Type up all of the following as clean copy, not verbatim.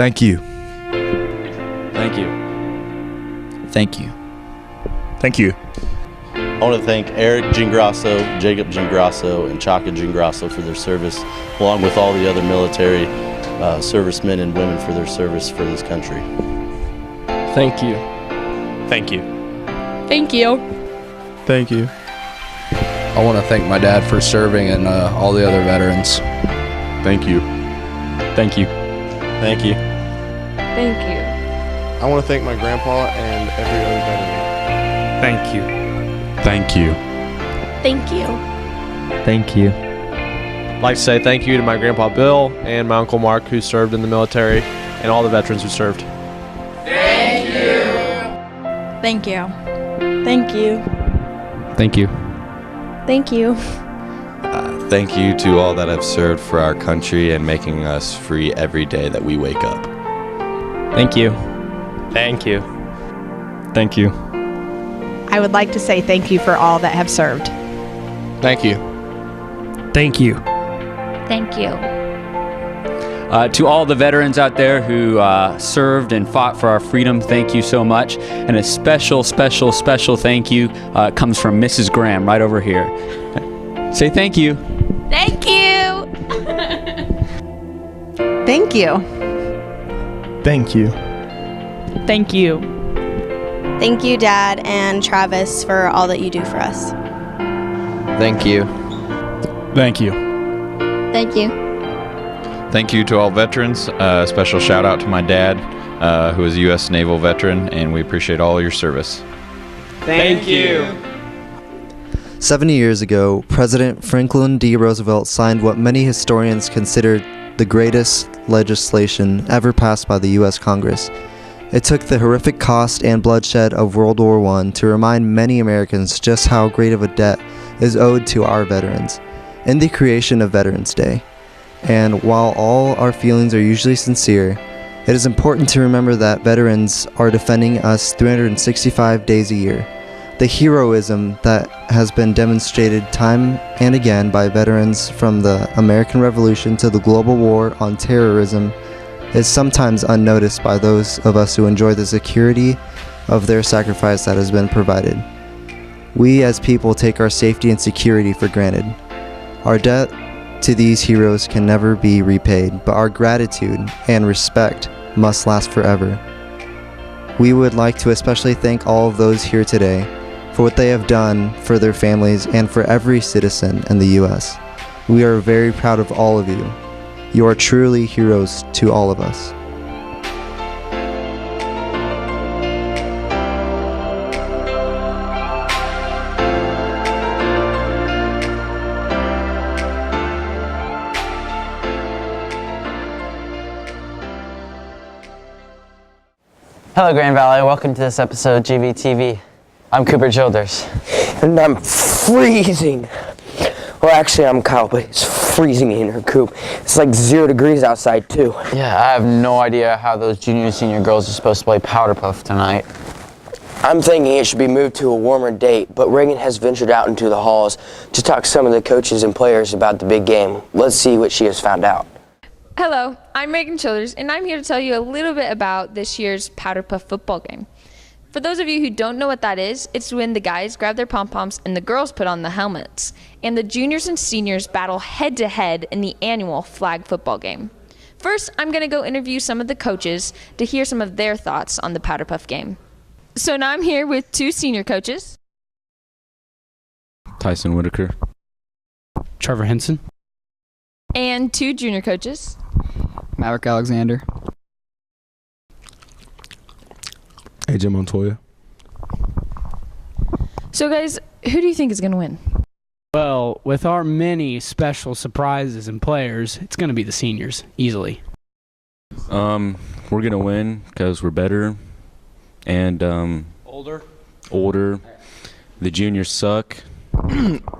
Thank you. Thank you. Thank you. Thank you. I want to thank Eric Gingrasso, Jacob Gingrasso, and Chaka Gingrasso for their service, along with all the other military servicemen and women for their service for this country. Thank you. Thank you. Thank you. Thank you. I want to thank my dad for serving and all the other veterans. Thank you. Thank you. Thank you. Thank you. I want to thank my grandpa and every other veteran. Thank you. Thank you. Thank you. Thank you. I'd like to say thank you to my grandpa Bill and my uncle Mark, who served in the military, and all the veterans who served. Thank you. Thank you. Thank you. Thank you. Thank you. Thank you to all that have served for our country and making us free every day that we wake up. Thank you. Thank you. Thank you. I would like to say thank you for all that have served. Thank you. Thank you. Thank you. To all the veterans out there who served and fought for our freedom, thank you so much. And a special, special, special thank you comes from Mrs. Graham right over here. Say thank you. Thank you. Thank you. Thank you. Thank you. Thank you, Dad and Travis, for all that you do for us. Thank you. Thank you. Thank you. Thank you to all veterans. A special shout out to my dad, who is a U.S. Naval veteran, and we appreciate all your service. Thank you. 70 years ago, President Franklin D. Roosevelt signed what many historians consider the greatest legislation ever passed by the U.S. Congress. It took the horrific cost and bloodshed of World War I to remind many Americans just how great of a debt is owed to our veterans in the creation of Veterans Day. And while all our feelings are usually sincere, it is important to remember that veterans are defending us 365 days a year. The heroism that has been demonstrated time and again by veterans from the American Revolution to the global war on terrorism is sometimes unnoticed by those of us who enjoy the security of their sacrifice that has been provided. We as people take our safety and security for granted. Our debt to these heroes can never be repaid, but our gratitude and respect must last forever. We would like to especially thank all of those here today for what they have done for their families and for every citizen in the U.S. We are very proud of all of you. You are truly heroes to all of us. Hello, Grand Valley. Welcome to this episode of GVTV. I'm Cooper Childers. And I'm freezing. Well, actually, I'm Kyle, but it's freezing in her coop. It's like 0 degrees outside, too. Yeah, I have no idea how those junior and senior girls are supposed to play powder puff tonight. I'm thinking it should be moved to a warmer date, but Reighan has ventured out into the halls to talk to some of the coaches and players about the big game. Let's see what she has found out. Hello, I'm Reighan Childers, and I'm here to tell you a little bit about this year's powder puff football game. For those of you who don't know what that is, it's when the guys grab their pom-poms and the girls put on the helmets, and the juniors and seniors battle head-to-head in the annual flag football game. First, I'm going to go interview some of the coaches to hear some of their thoughts on the powder puff game. So now I'm here with 2 senior coaches. Tyson Whitaker. Trevor Henson. And 2 junior coaches. Maverick Alexander. AJ Montoya. So guys, who do you think is going to win? Well, with our many special surprises and players, it's going to be the seniors, easily. We're going to win because we're better and Older. The juniors suck.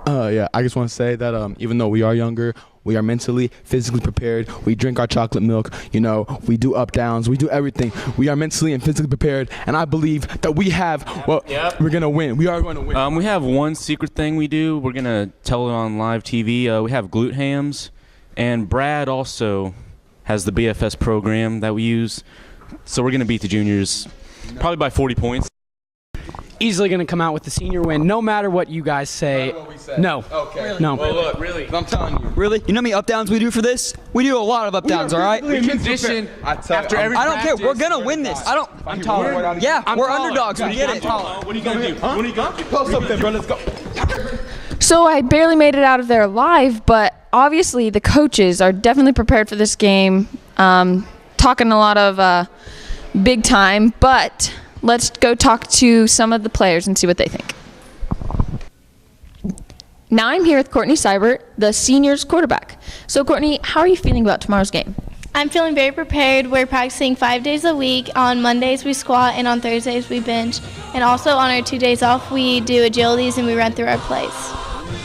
Yeah, I just want to say that even though we are younger, we are mentally, physically prepared. We drink our chocolate milk. You know, we do up downs. We do everything. We are mentally and physically prepared, and I believe that we have. We're gonna win. We are going to win. We have one secret thing we do. We're gonna tell it on live TV. We have glute hams, and Brad also has the BFS program that we use. So we're going to beat the juniors probably by 40 points. Easily going to come out with the senior win, no matter what you guys say. No. Okay. Really? No. Well, look, really. I'm telling you. Really? You know how many up downs we do for this? We do a lot of up downs, all right? We condition after every I don't care. practice, We're going to win this. I'm taller. Yeah, we're taller. underdogs. We get it. What are you going to do? What are you going to do? Post up there, bro. Let's go. So I barely made it out of there alive, but obviously the coaches are definitely prepared for this game. Talking a lot of big time, but let's go talk to some of the players and see what they think. Now I'm here with Courtney Seibert, the seniors quarterback. So Courtney, how are you feeling about tomorrow's game? I'm feeling very prepared. We're practicing 5 days a week. On Mondays we squat and on Thursdays we bench. And also on our 2 days off we do agilities and we run through our plays.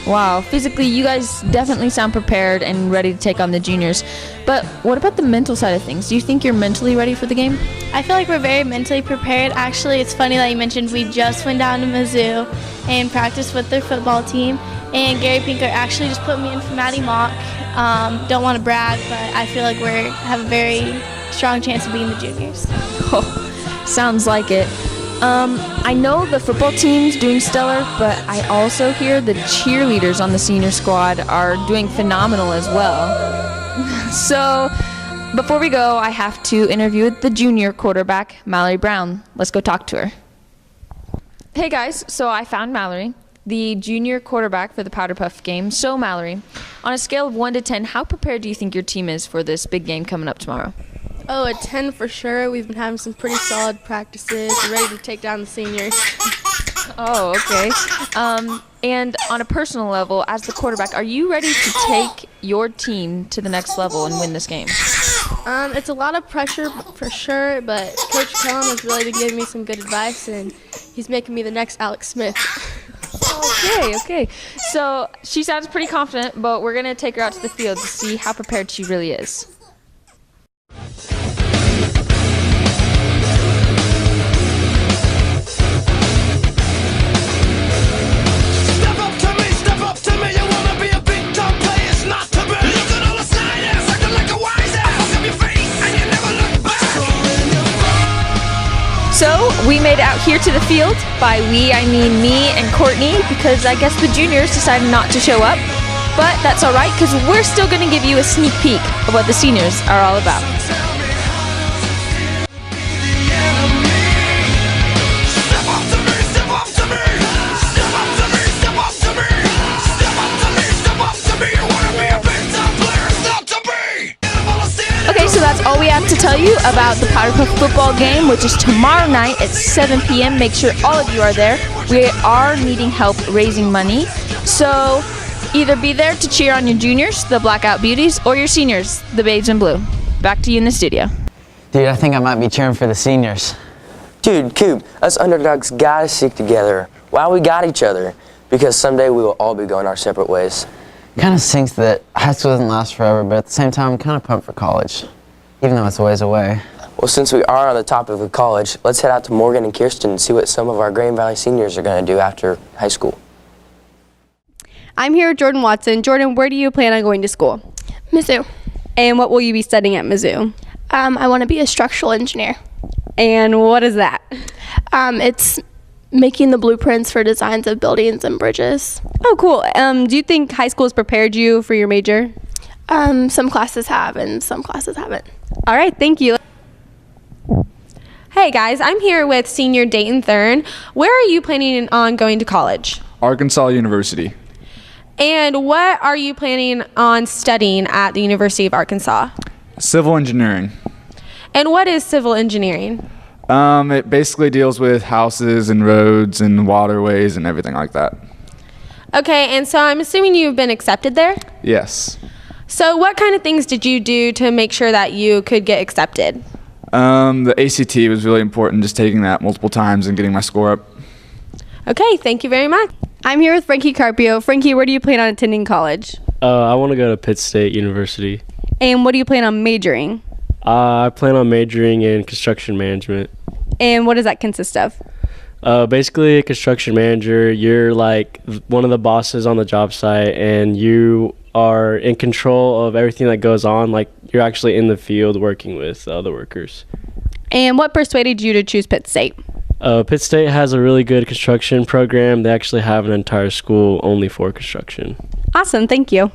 Wow, physically you guys definitely sound prepared and ready to take on the juniors. But what about the mental side of things? Do you think you're mentally ready for the game? I feel like we're very mentally prepared. Actually, it's funny that you mentioned we just went down to Mizzou and practiced with their football team. And Gary Pinker actually just put me in for Maddie Mock. Don't want to brag, but I feel like we have a very strong chance of beating the juniors. Oh, sounds like it. I know the football team's doing stellar, but I also hear the cheerleaders on the senior squad are doing phenomenal as well. So before we go, I have to interview the junior quarterback, Mallory Brown. Let's go talk to her. Hey guys, so I found Mallory, the junior quarterback for the Powder Puff game. So Mallory, on a scale of 1 to 10, how prepared do you think your team is for this big game coming up tomorrow? Oh, a 10 for sure. We've been having some pretty solid practices. We're ready to take down the seniors. Oh, okay. And on a personal level, as the quarterback, are you ready to take your team to the next level and win this game? It's a lot of pressure for sure, but Coach Kellum has really been giving me some good advice, and he's making me the next Alex Smith. Okay. So she sounds pretty confident, but we're going to take her out to the field to see how prepared she really is. So we made it out here to the field. By we, I mean me and Courtney, because I guess the juniors decided not to show up. But that's all right, because we're still going to give you a sneak peek of what the seniors are all about. Okay, so that's all we have to tell you about the Powder Puff football game, which is tomorrow night at 7 p.m. Make sure all of you are there. We are needing help raising money. So either be there to cheer on your juniors, the Blackout Beauties, or your seniors, the Babes in Blue. Back to you in the studio. Dude, I think I might be cheering for the seniors. Dude, Coop, us underdogs gotta stick together while we got each other, because someday we will all be going our separate ways. Kind of stinks that high school doesn't last forever, but at the same time, I'm kind of pumped for college, even though it's a ways away. Well, since we are on the topic of college, let's head out to Morgan and Kiersten and see what some of our Green Valley seniors are going to do after high school. I'm here with Jordan Watson. Jordan, where do you plan on going to school? Mizzou. And what will you be studying at Mizzou? I want to be a structural engineer. And what is that? It's making the blueprints for designs of buildings and bridges. Oh, cool. Do you think high school has prepared you for your major? Some classes have and some classes haven't. All right, thank you. Hey guys, I'm here with senior Dayton Thurn. Where are you planning on going to college? Arkansas University. And what are you planning on studying at the University of Arkansas? Civil engineering. And what is civil engineering? It basically deals with houses and roads and waterways and everything like that. Okay, and so I'm assuming you've been accepted there? Yes. So what kind of things did you do to make sure that you could get accepted? The ACT was really important, just taking that multiple times and getting my score up. Okay, thank you very much. I'm here with Frankie Carpio. Frankie, where do you plan on attending college? I want to go to Pitt State University. And what do you plan on majoring? I plan on majoring in construction management. And what does that consist of? Basically, a construction manager, you're like one of the bosses on the job site, and you are in control of everything that goes on. Like, you're actually in the field working with the other workers. And what persuaded you to choose Pitt State? Pitt State has a really good construction program. They actually have an entire school only for construction. Awesome, thank you.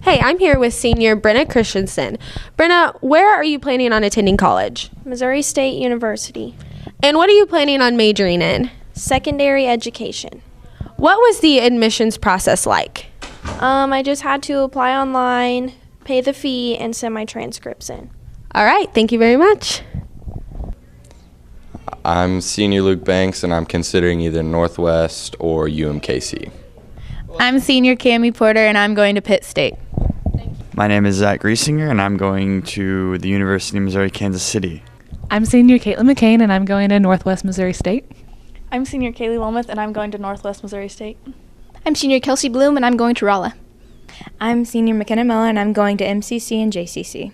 Hey, I'm here with senior Brenna Christensen. Brenna, where are you planning on attending college? Missouri State University. And what are you planning on majoring in? Secondary education. What was the admissions process like? I just had to apply online, pay the fee, and send my transcripts in. All right, thank you very much. I'm senior Luke Banks, and I'm considering either Northwest or UMKC. I'm senior Cami Porter, and I'm going to Pitt State. My name is Zach Griesinger, and I'm going to the University of Missouri, Kansas City. I'm senior Caitlin McCain, and I'm going to Northwest Missouri State. I'm senior Kaylee Wilmuth, and I'm going to Northwest Missouri State. I'm senior Kelsey Bloom, and I'm going to Rolla. I'm senior McKenna Miller, and I'm going to MCC and JCC.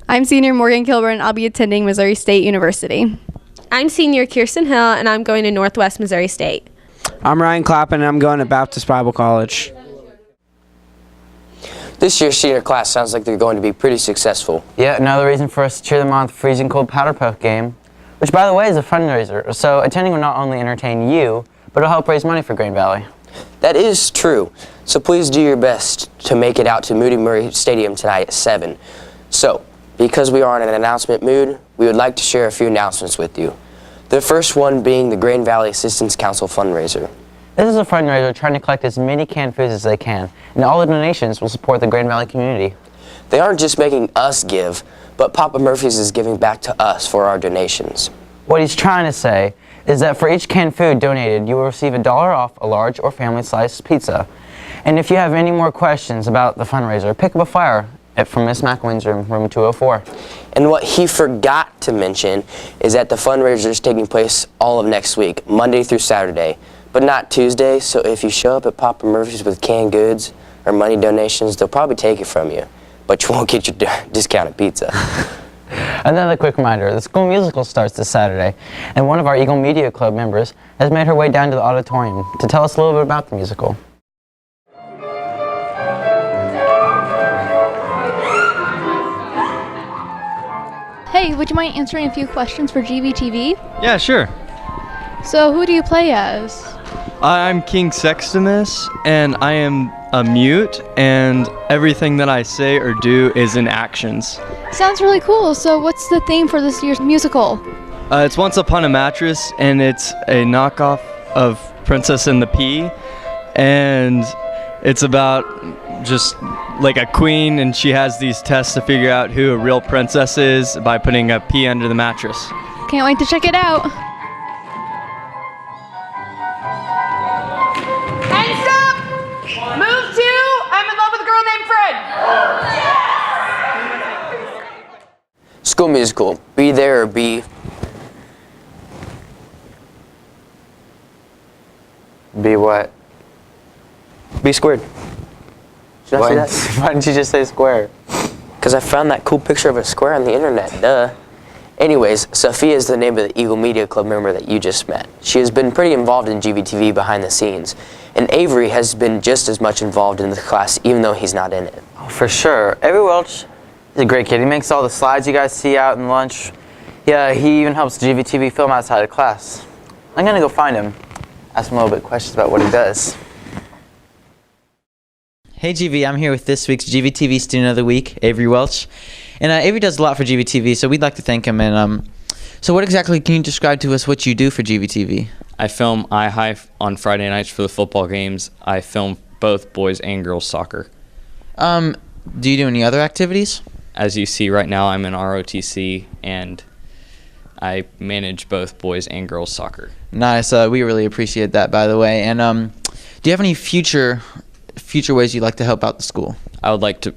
I'm senior Morgan Kilburn, and I'll be attending Missouri State University. I'm senior Kiersten Hill, and I'm going to Northwest Missouri State. I'm Ryan Clappin, and I'm going to Baptist Bible College. This year's senior class sounds like they're going to be pretty successful. Yeah, another reason for us to cheer them on at the freezing cold powder puff game, which, by the way, is a fundraiser. So attending will not only entertain you, but it'll help raise money for Green Valley. That is true. So please do your best to make it out to Moody Murray Stadium tonight at 7. So, because we are in an announcement mood, we would like to share a few announcements with you. The first one being the Green Valley Assistance Council fundraiser. This is a fundraiser trying to collect as many canned foods as they can, and all the donations will support the Green Valley community. They aren't just making us give, but Papa Murphy's is giving back to us for our donations. What he's trying to say is that for each canned food donated, you will receive $1 off a large or family slice pizza. And if you have any more questions about the fundraiser, pick up a flyer from Miss McElwain's room 204. And what he forgot to mention is that the fundraiser is taking place all of next week, Monday through Saturday, but not Tuesday. So if you show up at Papa Murphy's with canned goods or money donations, they'll probably take it from you, but you won't get your discounted pizza. Another quick reminder, the school musical starts this Saturday, and one of our Eagle Media Club members has made her way down to the auditorium to tell us a little bit about the musical. Hey, would you mind answering a few questions for GVTV? Yeah, sure. So, who do you play as? I'm King Sextimus, and I am a mute, and everything that I say or do is in actions. Sounds really cool. So, what's the theme for this year's musical? It's Once Upon a Mattress, and it's a knockoff of Princess and the Pea, and it's about just like a queen, and she has these tests to figure out who a real princess is by putting a pea under the mattress. Can't wait to check it out. And stop! Move to I'm in love with a girl named Fred. School musical, Be There or Be... Be what? Be squared. Should I say that? Why didn't you just say square? Because I found that cool picture of a square on the internet, duh. Anyways, Sophia is the name of the Eagle Media Club member that you just met. She has been pretty involved in GVTV behind the scenes, and Avery has been just as much involved in the class even though he's not in it. Oh, for sure. Avery Welch is a great kid. He makes all the slides you guys see out in lunch. Yeah, he even helps GVTV film outside of class. I'm gonna go find him, ask him a little bit questions about what he does. Hey GV, I'm here with this week's GVTV Student of the Week, Avery Welch. And Avery does a lot for GVTV, so we'd like to thank him. And so what exactly can you describe to us what you do for GVTV? I film iHigh on Friday nights for the football games. I film both boys and girls soccer. Do you do any other activities? As you see right now, I'm in ROTC, and I manage both boys and girls soccer. Nice. We really appreciate that, by the way. And do you have any future ways you'd like to help out the school? I would like to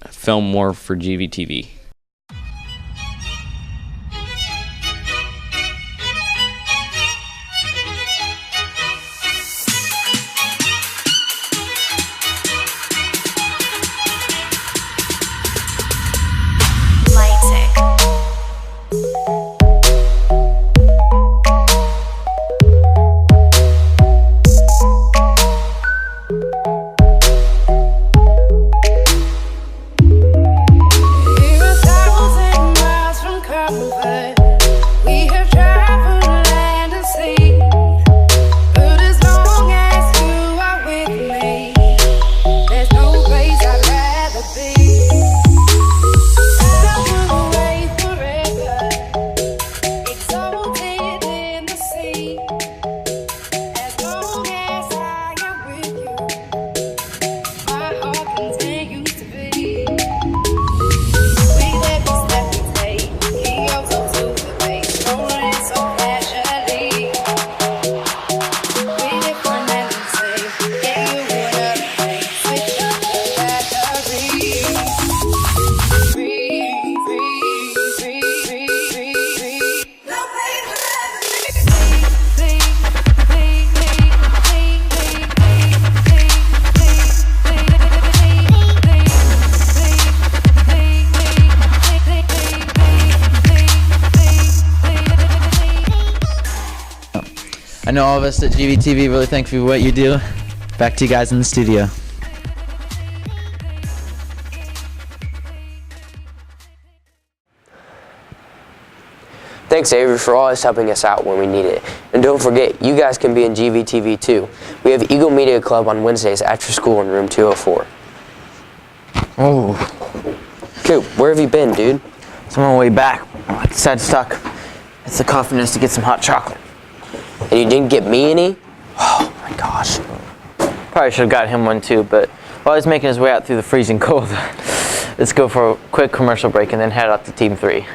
film more for GVTV. I know all of us at GVTV really thank you for what you do. Back to you guys in the studio. Thanks, Avery, for always helping us out when we need it. And don't forget, you guys can be in GVTV too. We have Eagle Media Club on Wednesdays after school in room 204. Oh. Coop, where have you been, dude? It's on my way back. I decided stuck. It's the coffee nest to get some hot chocolate. And you didn't get me any? Oh my gosh. Probably should have got him one too, but while he's making his way out through the freezing cold, let's go for a quick commercial break and then head out to Team 3.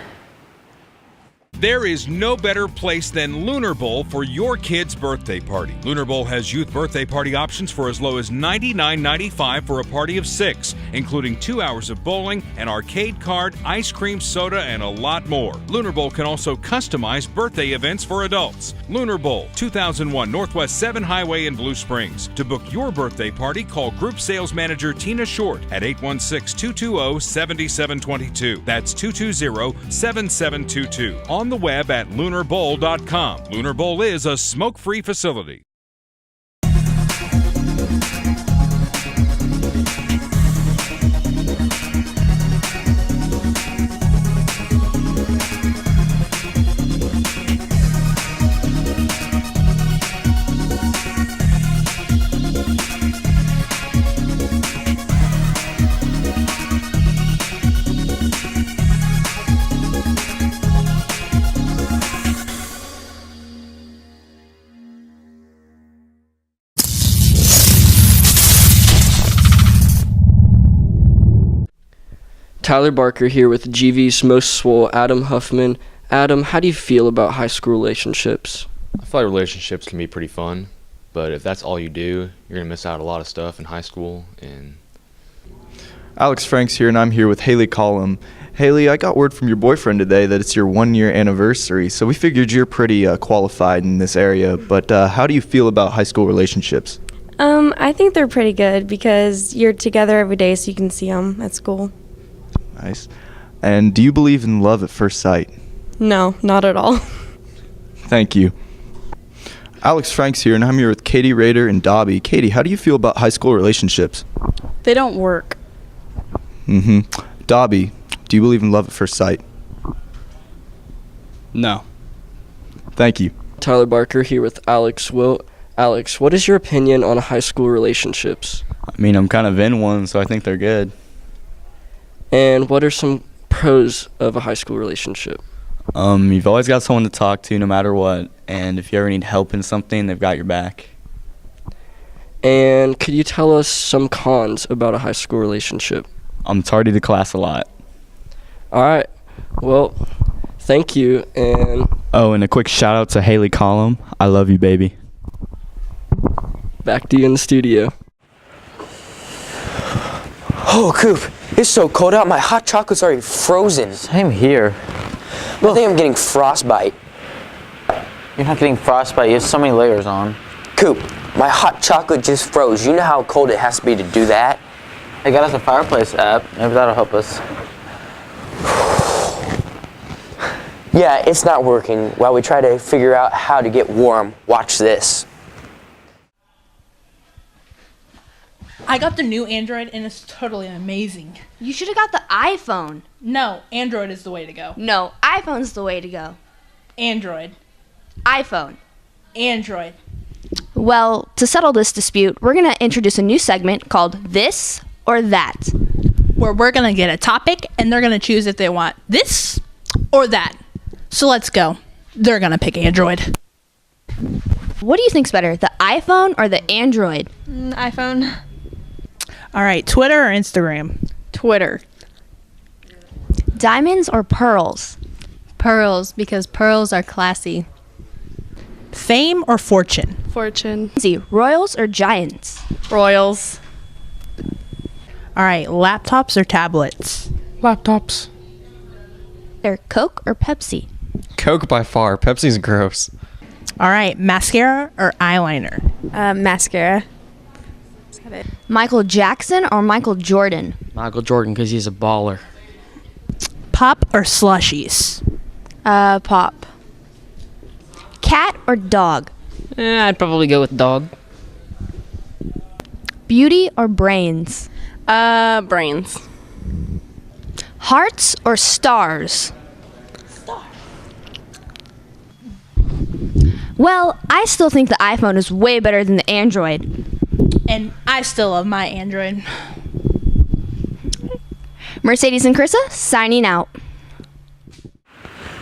There is no better place than Lunar Bowl for your kid's birthday party. Lunar Bowl has youth birthday party options for as low as $99.95 for a party of 6, including 2 hours of bowling, an arcade card, ice cream, soda, and a lot more. Lunar Bowl can also customize birthday events for adults. Lunar Bowl, 2001 Northwest 7 Highway in Blue Springs. To book your birthday party, call Group Sales Manager Tina Short at 816-220-7722. That's 220-7722. On the web at lunarbowl.com. Lunar Bowl is a smoke-free facility. Tyler Barker here with GV's Most Swole, Adam Huffman. Adam, how do you feel about high school relationships? I feel like relationships can be pretty fun, but if that's all you do, you're going to miss out a lot of stuff in high school. And Alex Franks here, and I'm here with Haley Collum. Haley, I got word from your boyfriend today that it's your 1-year anniversary, so we figured you're pretty qualified in this area, but how do you feel about high school relationships? I think they're pretty good because you're together every day so you can see them at school. Nice. And do you believe in love at first sight? No, not at all. Thank you. Alex Franks here, and I'm here with Katie Rader and Dobby. Katie, how do you feel about high school relationships? They don't work. Dobby, do you believe in love at first sight? No. Thank you. Tyler Barker here with Alex Wilt. Alex, what is your opinion on high school relationships? I mean, I'm kind of in one, so I think they're good. And what are some pros of a high school relationship? You've always got someone to talk to no matter what, and if you ever need help in something, they've got your back. And could you tell us some cons about a high school relationship? I'm tardy to class a lot. All right. Well, thank you. And a quick shout out to Haley Collum. I love you, baby. Back to you in the studio. Oh, Coop, it's so cold out. My hot chocolate's already frozen. Same here. I think I'm getting frostbite. You're not getting frostbite. You have so many layers on. Coop, my hot chocolate just froze. You know how cold it has to be to do that? I got us a fireplace app. Maybe that'll help us. Yeah, it's not working. While we try to figure out how to get warm, watch this. I got the new Android and it's totally amazing. You should have got the iPhone. No, Android is the way to go. No, iPhone's the way to go. Android. iPhone. Android. Well, to settle this dispute, we're going to introduce a new segment called This or That. Where we're going to get a topic and they're going to choose if they want this or that. So let's go. They're going to pick Android. What do you think's better, the iPhone or the Android? iPhone. All right, Twitter or Instagram? Twitter. Diamonds or pearls? Pearls, because pearls are classy. Fame or fortune? Fortune. Royals or Giants? Royals. All right, laptops or tablets? Laptops. They're Coke or Pepsi? Coke by far. Pepsi's gross. All right, mascara or eyeliner? Mascara. Michael Jackson or Michael Jordan? Michael Jordan, because he's a baller. Pop or slushies? Pop. Cat or dog? I'd probably go with dog. Beauty or brains? Brains. Hearts or stars? Well, I still think the iPhone is way better than the Android. And I still love my Android. Mercedes and Carissa, signing out.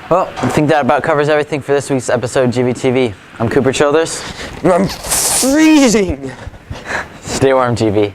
Well, I think that about covers everything for this week's episode of GVTV. I'm Cooper Childers. I'm freezing. Stay warm, GV.